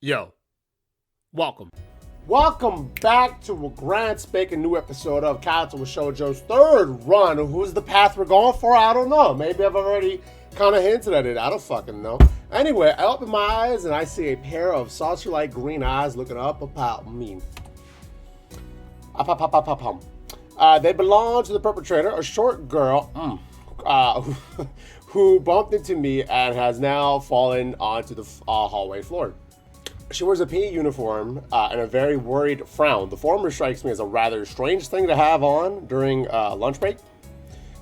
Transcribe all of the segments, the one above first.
Yo, welcome. Welcome back to a grand spanking new episode of Katawa Shoujo's third run. Who's the path we're going for? I don't know. Maybe I've already kind of hinted at it. I don't fucking know. Anyway, I open my eyes and I see a pair of saucer-like green eyes looking up about me. They belong to the perpetrator, a short girl who bumped into me and has now fallen onto the hallway floor. She wears a PE uniform and a very worried frown. The former strikes me as a rather strange thing to have on during lunch break.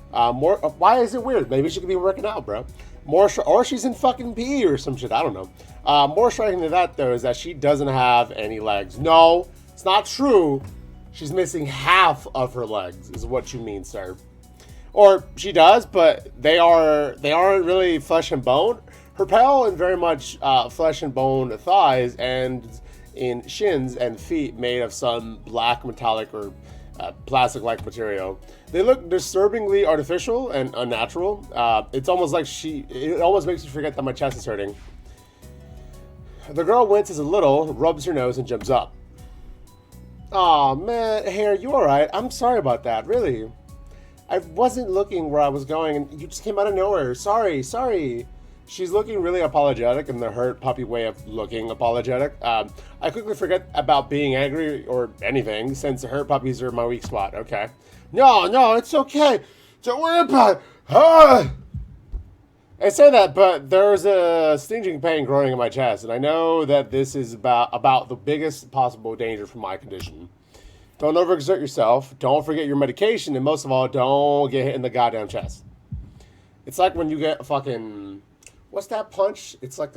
Why is it weird? Maybe she could be working out, bro. Or she's in fucking PE or some shit. I don't know. More striking than that, though, is that she doesn't have any legs. No, it's not true. She's missing half of her legs, is what you mean, sir. Or she does, but they aren't really flesh and bone. Her pale and very much flesh and bone thighs and in shins and feet made of some black metallic or plastic-like material. They look disturbingly artificial and unnatural. It's almost like it almost makes you forget that my chest is hurting. The girl winces a little, rubs her nose, and jumps up. Aw, man, Hair, you alright? I'm sorry about that, really. I wasn't looking where I was going, and you just came out of nowhere. Sorry. She's looking really apologetic in the hurt puppy way of looking apologetic. I quickly forget about being angry or anything, since the hurt puppies are my weak spot. Okay. No, it's okay. Don't worry about it. I say that, but there's a stinging pain growing in my chest, and I know that this is about the biggest possible danger for my condition. Don't overexert yourself, don't forget your medication, and most of all, don't get hit in the goddamn chest. It's like when you get a fucking... What's that punch? It's like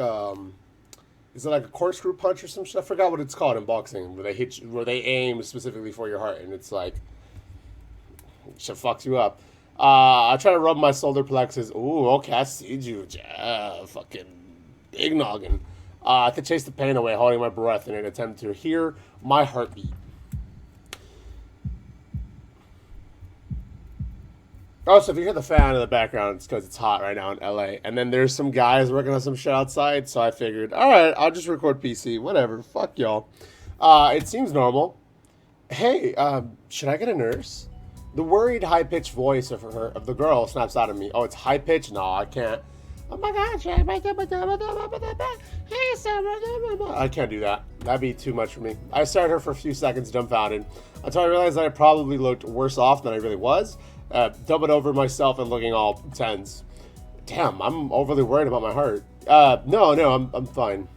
is it like a corkscrew punch or some shit? I forgot what it's called in boxing, where they aim specifically for your heart, and it's like shit fucks you up. I try to rub my solar plexus. Ooh, okay, I see you. Yeah, fucking big noggin. I could chase the pain away, holding my breath in an attempt to hear my heartbeat. Oh, so if you hear the fan in the background, it's because it's hot right now in LA. And then there's some guys working on some shit outside, so I figured, alright, I'll just record PC. Whatever, fuck y'all. It seems normal. Hey, should I get a nurse? The worried, high-pitched voice of the girl snaps out of me. Oh, it's high-pitched? No, I can't. Oh my god, I can't do that. That'd be too much for me. I stared at her for a few seconds, dumbfounded, until I realized that I probably looked worse off than I really was. Dumping over myself and looking all tense. Damn, I'm overly worried about my heart. No, I'm fine.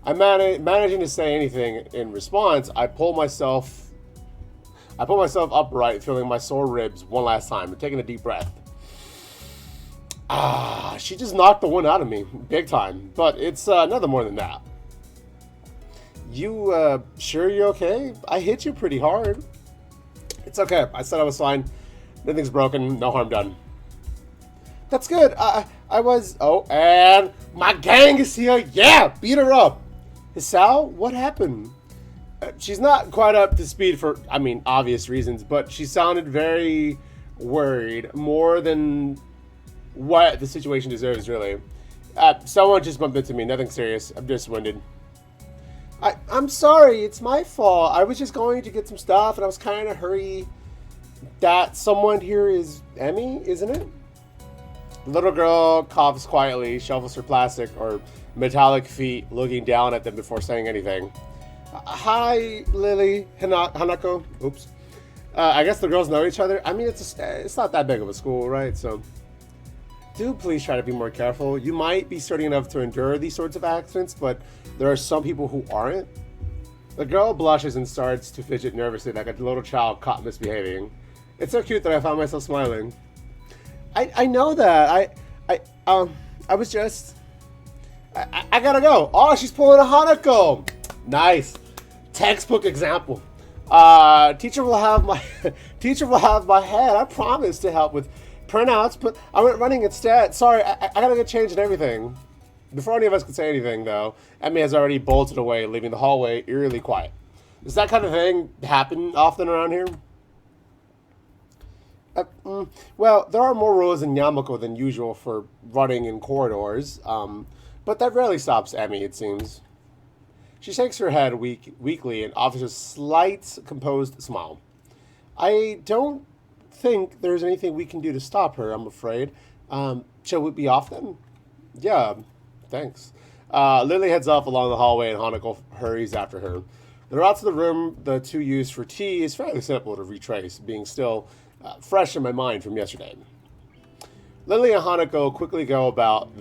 I'm managing to say anything in response. I pull myself upright, feeling my sore ribs one last time, and taking a deep breath. She just knocked the one out of me, big time. But it's nothing more than that. You sure you're okay? I hit you pretty hard. It's okay. I said I was fine. Nothing's broken, no harm done. That's good. I was... Oh, and my gang is here. Yeah, beat her up. Hisao, what happened? She's not quite up to speed for, obvious reasons, but she sounded very worried, more than what the situation deserves, really. Someone just bumped into me, nothing serious. I'm just winded. I'm sorry, it's my fault. I was just going to get some stuff, and I was kind of in a hurry. That someone here is Emmy, isn't it? The little girl coughs quietly, shuffles her plastic or metallic feet, looking down at them before saying anything. Hi, Lily, Hanako. Oops. I guess the girls know each other. It's not that big of a school, right? So, do please try to be more careful. You might be sturdy enough to endure these sorts of accidents, but there are some people who aren't. The girl blushes and starts to fidget nervously like a little child caught misbehaving. It's so cute that I found myself smiling. I know that. I was just... I gotta go. Oh, she's pulling a Hanako. Nice. Textbook example. Teacher will have my head. I promise to help with printouts, but I went running instead. Sorry, I gotta get changed and everything. Before any of us could say anything, though, Emmy has already bolted away, leaving the hallway eerily quiet. Does that kind of thing happen often around here? Well, there are more rules in Yamako than usual for running in corridors, but that rarely stops Emmy, it seems. She shakes her head weakly and offers a slight, composed smile. I don't think there's anything we can do to stop her, I'm afraid. Shall we be off then? Yeah, thanks. Lily heads off along the hallway and Hanako hurries after her. The route to the room the two used for tea is fairly simple to retrace, being still fresh in my mind from yesterday. Lily and Hanako quickly go about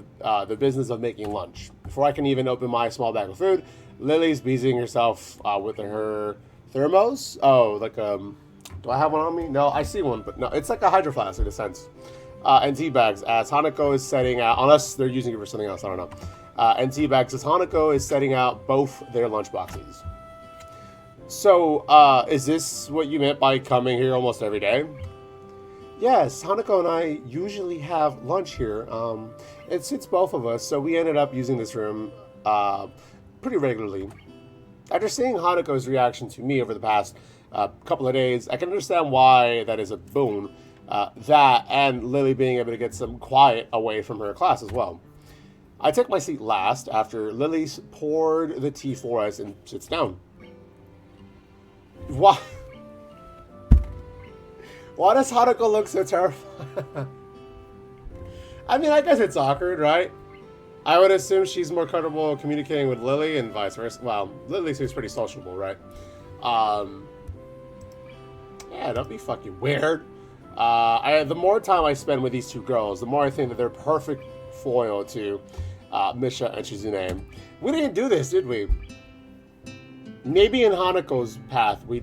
the business of making lunch. Before I can even open my small bag of food, Lily's busying herself with her thermos. Oh, like do I have one on me? No, I see one, but no, it's like a hydro flask in a sense. And tea bags as Hanako is setting out, unless they're using it for something else, I don't know. And tea bags as Hanako is setting out both their lunch boxes. So, is this what you meant by coming here almost every day? Yes, Hanako and I usually have lunch here. It suits both of us, so we ended up using this room pretty regularly. After seeing Hanako's reaction to me over the past couple of days, I can understand why that is a boon. That and Lily being able to get some quiet away from her class as well. I take my seat last after Lily poured the tea for us and sits down. Why? Why does Hanako look so terrified? I mean, I guess it's awkward, right? I would assume she's more comfortable communicating with Lily and vice versa. Well, Lily seems pretty sociable, right? Yeah, don't be fucking weird. The more time I spend with these two girls, the more I think that they're perfect foil to Misha and Shizune. We didn't do this, did we? Maybe in Hanako's path we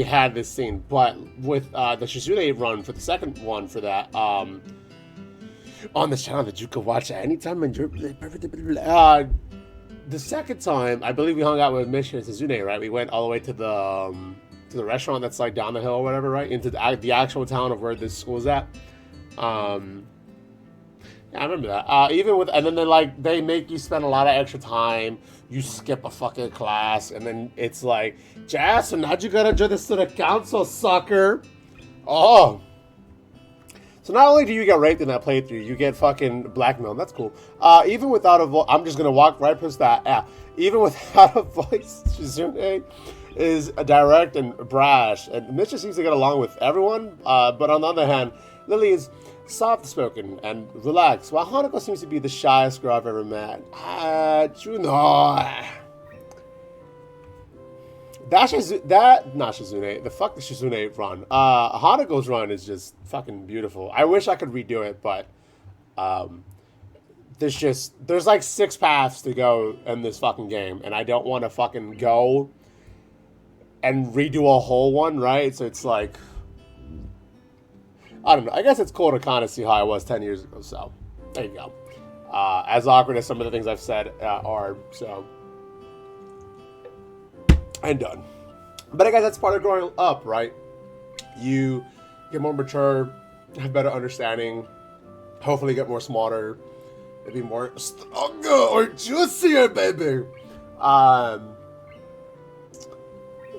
had this scene, but with the Shizune run for the second one for that, on this channel that you can watch at any time and the second time, I believe we hung out with Misha and Shizune, right? We went all the way to the restaurant that's like down the hill or whatever, right? Into the actual town of where this school is at. Yeah, I remember that. And then they make you spend a lot of extra time. You skip a fucking class, and then it's like, Jazz, so now you gotta do this to the council, sucker. Oh. So not only do you get raped in that playthrough, you get fucking blackmailed. That's cool. Even without a voice, I'm just gonna walk right past that. Yeah. Even without a voice, Shizune is direct and brash, and Misha seems to get along with everyone. But on the other hand, Lily is soft-spoken and relaxed, while Hanako seems to be the shyest girl I've ever met. Juno. Not Shizune. The fuck the Shizune run. Hanako's run is just fucking beautiful. I wish I could redo it, but there's like 6 paths to go in this fucking game, and I don't want to fucking go and redo a whole one, right? So it's like, I don't know. I guess it's cool to kind of see how I was 10 years ago. So, there you go. As awkward as some of the things I've said are, so. And done. But I guess that's part of growing up, right? You get more mature, have better understanding, hopefully get more smarter, maybe more stronger or juicier, baby.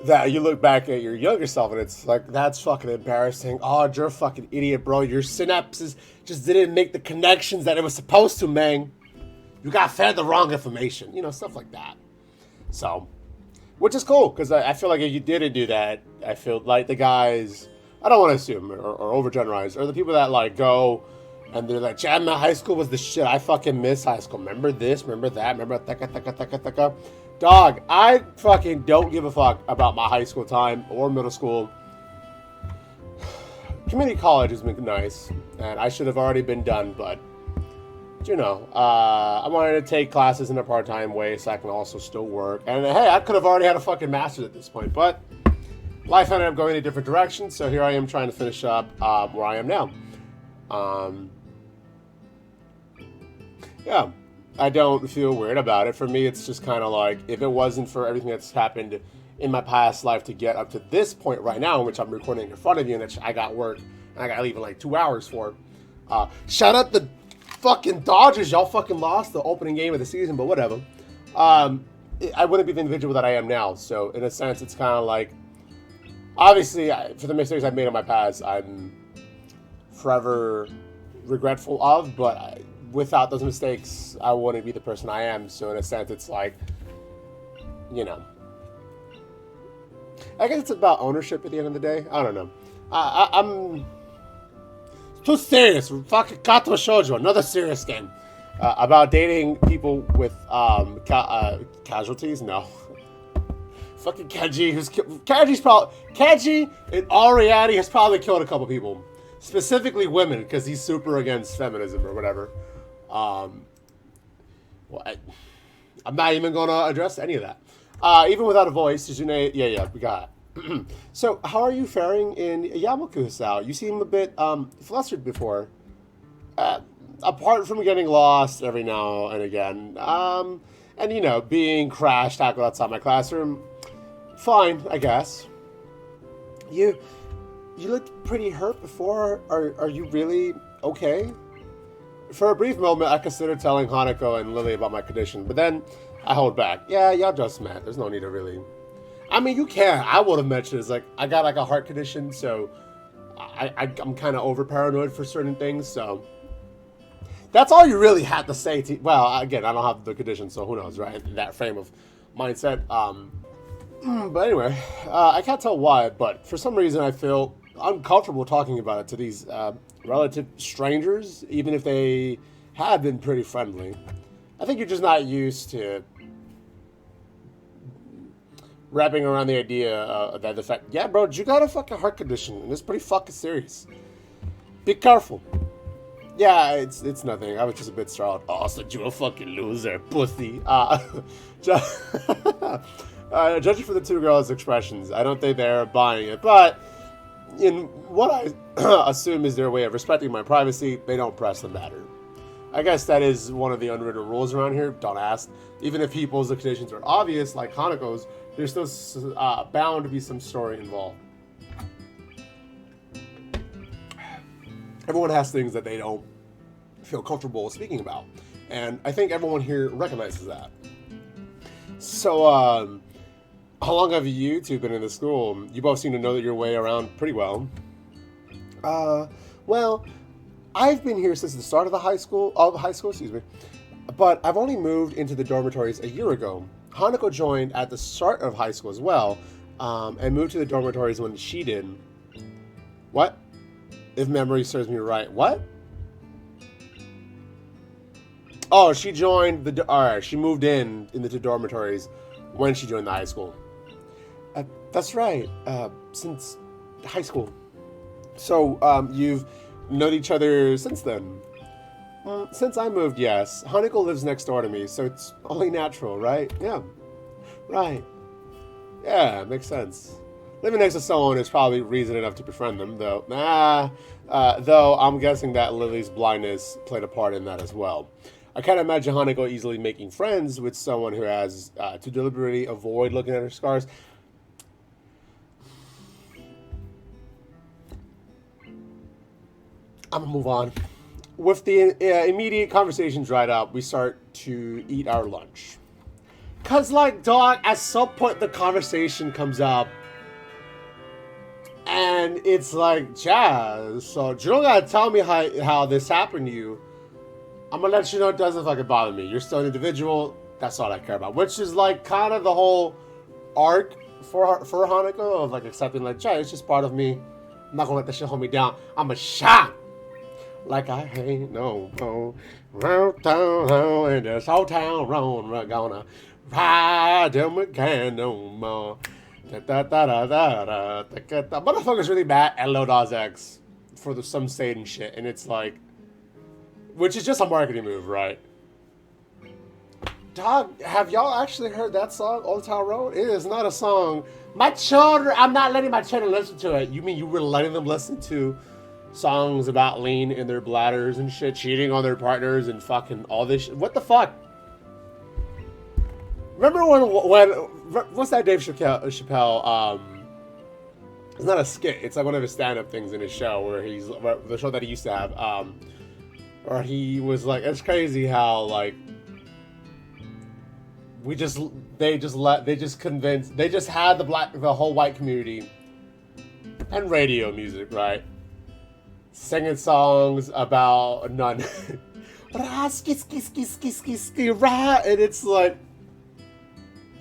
That you look back at your younger self and it's like, that's fucking embarrassing. Oh, you're a fucking idiot, bro. Your synapses just didn't make the connections that it was supposed to, man. You got fed the wrong information. You know, stuff like that. So, which is cool, because I feel like if you didn't do that, I feel like the guys, I don't want to assume or overgeneralize, or the people that like go and they're like, "Jam, high school was the shit. I fucking miss high school. Remember this, remember that, remember taka. Dog, I fucking don't give a fuck about my high school time or middle school. Community college has been nice, and I should have already been done, but, you know, I wanted to take classes in a part-time way so I can also still work. And hey, I could have already had a fucking master's at this point, but life ended up going in a different direction, so here I am trying to finish up where I am now. Yeah. I don't feel weird about it. For me, it's just kind of like, if it wasn't for everything that's happened in my past life to get up to this point right now, in which I'm recording in front of you, and I got work, and I got to leave in like 2 hours for. Shout out the fucking Dodgers. Y'all fucking lost the opening game of the season, but whatever. I wouldn't be the individual that I am now. So in a sense, it's kind of like, obviously, for the mistakes I've made in my past, I'm forever regretful of, but without those mistakes, I wouldn't be the person I am. So in a sense, it's like, you know. I guess it's about ownership at the end of the day. I don't know. I'm too serious. Fucking Katawa Shoujo, another serious game. About dating people with casualties? No. Fucking Kenji, Kenji in all reality has probably killed a couple people, specifically women, because he's super against feminism or whatever. I'm not even gonna address any of that. Even without a voice, Suzune, yeah, we got it. So, how are you faring in Yamaku-sao? You seem a bit flustered before. Apart from getting lost every now and again, and being crash tackled outside my classroom, fine, I guess. You looked pretty hurt before. Are you really okay? For a brief moment, I considered telling Hanako and Lily about my condition, but then I hold back. Yeah, y'all just met. There's no need to really. I mean, you can. I would have mentioned it's like I got like a heart condition, so I'm kind of over paranoid for certain things. So that's all you really had to say. Well, again, I don't have the condition, so who knows, right? In that frame of mindset. But anyway, I can't tell why, but for some reason I feel uncomfortable talking about it to these relative strangers, even if they have been pretty friendly. I think you're just not used to wrapping around the idea that the fact, yeah, bro, you got a fucking heart condition, and it's pretty fucking serious. Be careful. Yeah, it's nothing. I was just a bit startled. Oh, so you a fucking loser, pussy. Judging from the two girls' expressions, I don't think they're buying it, but in what I assume is their way of respecting my privacy, they don't press the matter. I guess that is one of the unwritten rules around here. Don't ask. Even if people's conditions are obvious, like Hanako's, there's still bound to be some story involved. Everyone has things that they don't feel comfortable speaking about, and I think everyone here recognizes that. So, how long have you two been in the school? You both seem to know your way around pretty well. Well, I've been here since the start of high school, but I've only moved into the dormitories a year ago. Hanako joined at the start of high school as well, and moved to the dormitories when she did. What? If memory serves me right. What? Oh, she joined she moved into the dormitories when she joined the high school. That's right. Since high school. So, you've known each other since then? Since I moved, yes. Hanako lives next door to me, so it's only natural, right? Yeah. Right. Yeah, makes sense. Living next to someone is probably reason enough to befriend them, though. Though I'm guessing that Lily's blindness played a part in that as well. I can't imagine Hanako easily making friends with someone who has to deliberately avoid looking at her scars. I'm gonna move on. With the immediate conversation dried up, we start to eat our lunch. Cause like, dog, at some point the conversation comes up, and it's like, Jazz, so you don't gotta tell me how this happened to you. I'm gonna let you know it doesn't fucking bother me. You're still an individual. That's all I care about. Which is like kind of the whole arc for Hanako of like accepting like, Jazz, it's just part of me. I'm not gonna let that shit hold me down. I'm a shot. Like I ain't no round town in this whole town road. We're gonna ride them again no more. Motherfucker's really mad at Lil Nas X for some Satan shit, and it's like, which is just a marketing move, right? Dog, have y'all actually heard that song, Old Town Road? It is not a song. My children, I'm not letting my children listen to it. You mean you were letting them listen to songs about lean in their bladders and shit, cheating on their partners and fucking all this shit? What the fuck? Remember when what's that Dave Chappelle, it's not a skit, it's like one of his stand-up things in his show where the show that he used to have, where he was like, it's crazy how like they just had the whole white community and radio music, right, singing songs about none. And it's like,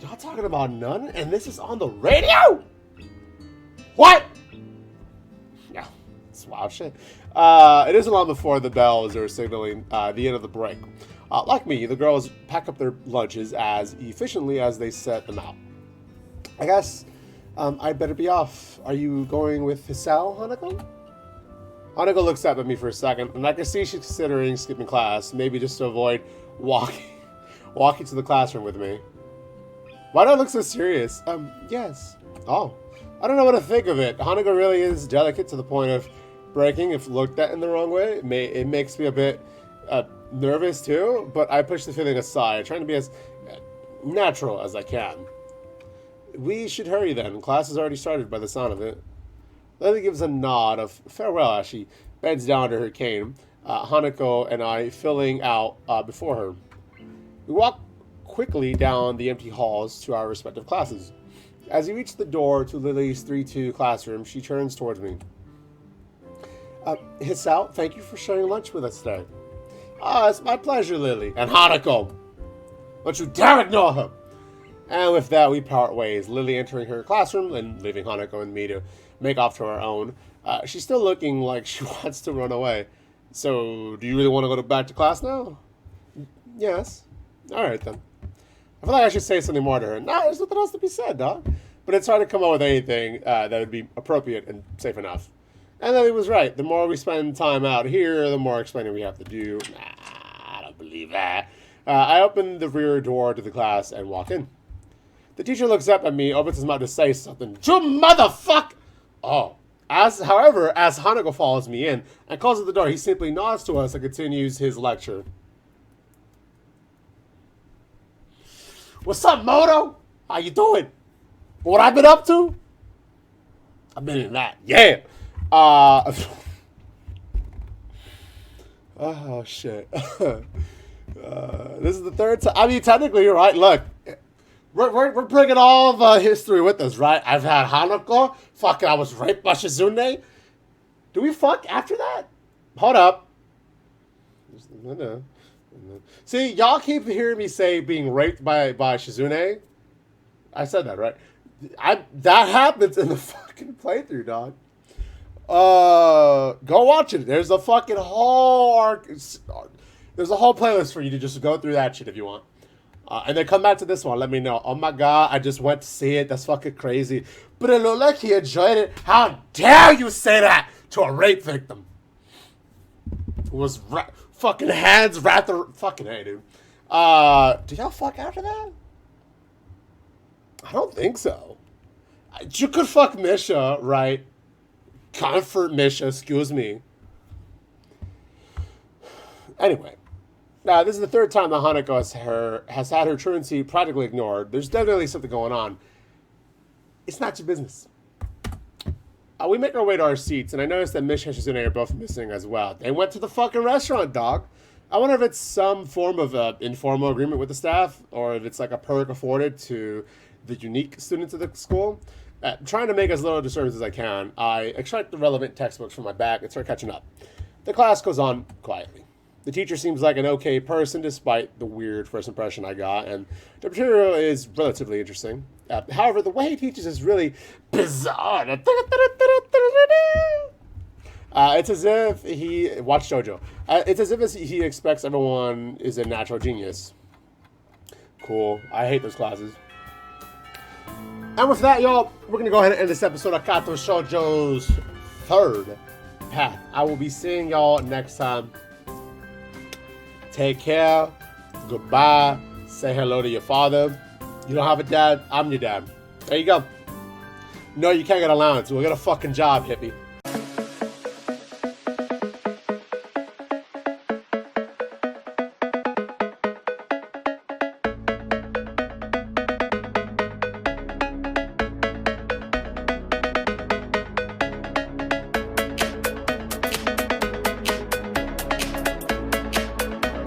Y'all talking about none? And this is on the radio? What? Yeah, it's wild shit. It isn't long before the bells are signaling the end of the break. Like me, the girls pack up their lunches as efficiently as they set them out. I guess I'd better be off. Are you going with Hisao, Hanako? Hanako looks up at me for a second, and I can see she's considering skipping class, maybe just to avoid walking to the classroom with me. Why do I look so serious? Yes. Oh, I don't know what to think of it. Hanako really is delicate to the point of breaking if looked at in the wrong way. It makes me a bit nervous too, but I push the feeling aside, trying to be as natural as I can. We should hurry then. Class has already started by the sound of it. Lily gives a nod of farewell as she bends down to her cane, Hanako and I filling out before her. We walk quickly down the empty halls to our respective classes. As we reach the door to Lily's 3-2 classroom, she turns towards me. Hisao, thank you for sharing lunch with us today. It's my pleasure, Lily. And Hanako, don't you dare ignore her. And with that, we part ways, Lily entering her classroom and leaving Hanako and me to make off to our own. She's still looking like she wants to run away. So, do you really want to go back to class now? Yes. Alright then. I feel like I should say something more to her. Nah, there's nothing else to be said, dog. But it's hard to come up with anything that would be appropriate and safe enough. And Lily was right. The more we spend time out here, the more explaining we have to do. Nah, I don't believe that. I open the rear door to the class and walk in. The teacher looks up at me, opens his mouth to say something. You motherfucker! Oh. However, as Hanako follows me in and closes the door, he simply nods to us and continues his lecture. What's up, Moto? How you doing? What I've been up to? I've been in that. Yeah. Oh, shit. This is the third time. I mean, technically, you're right. Look, we're bringing all the history with us, right? I've had Hanako. Fucking, I was raped by Shizune. Do we fuck after that? Hold up. No. See, y'all keep hearing me say being raped by Shizune. I said that, right? That happens in the fucking playthrough, dog. Go watch it. There's a fucking whole arc. There's a whole playlist for you to just go through that shit if you want. And then come back to this one. Let me know. Oh my god, I just went to see it. That's fucking crazy. But it looked like he enjoyed it. How dare you say that to a rape victim? It was fucking hands wrapped around. Fucking hey, dude. Did y'all fuck after that? I don't think so. You could fuck Misha, right? Comfort Misha, excuse me. Anyway. Now, this is the third time that Hanako has had her truancy practically ignored. There's definitely something going on. It's not your business. We make our way to our seats, and I noticed that Misha and Shizune are both missing as well. They went to the fucking restaurant, dog. I wonder if it's some form of informal agreement with the staff, or if it's like a perk afforded to the unique students of the school. Trying to make as little disturbance as I can, I extract the relevant textbooks from my bag and start catching up. The class goes on quietly. The teacher seems like an okay person despite the weird first impression I got, and the material is relatively interesting. However, the way he teaches is really bizarre. It's as if he... Watch Shoujo. It's as if he expects everyone is a natural genius. Cool. I hate those classes. And with that, y'all, we're going to go ahead and end this episode of Katawa Shoujo's third path. I will be seeing y'all next time. Take care. Goodbye. Say hello to your father. You don't have a dad? I'm your dad. There you go. No, you can't get allowance. We'll get a fucking job, hippie.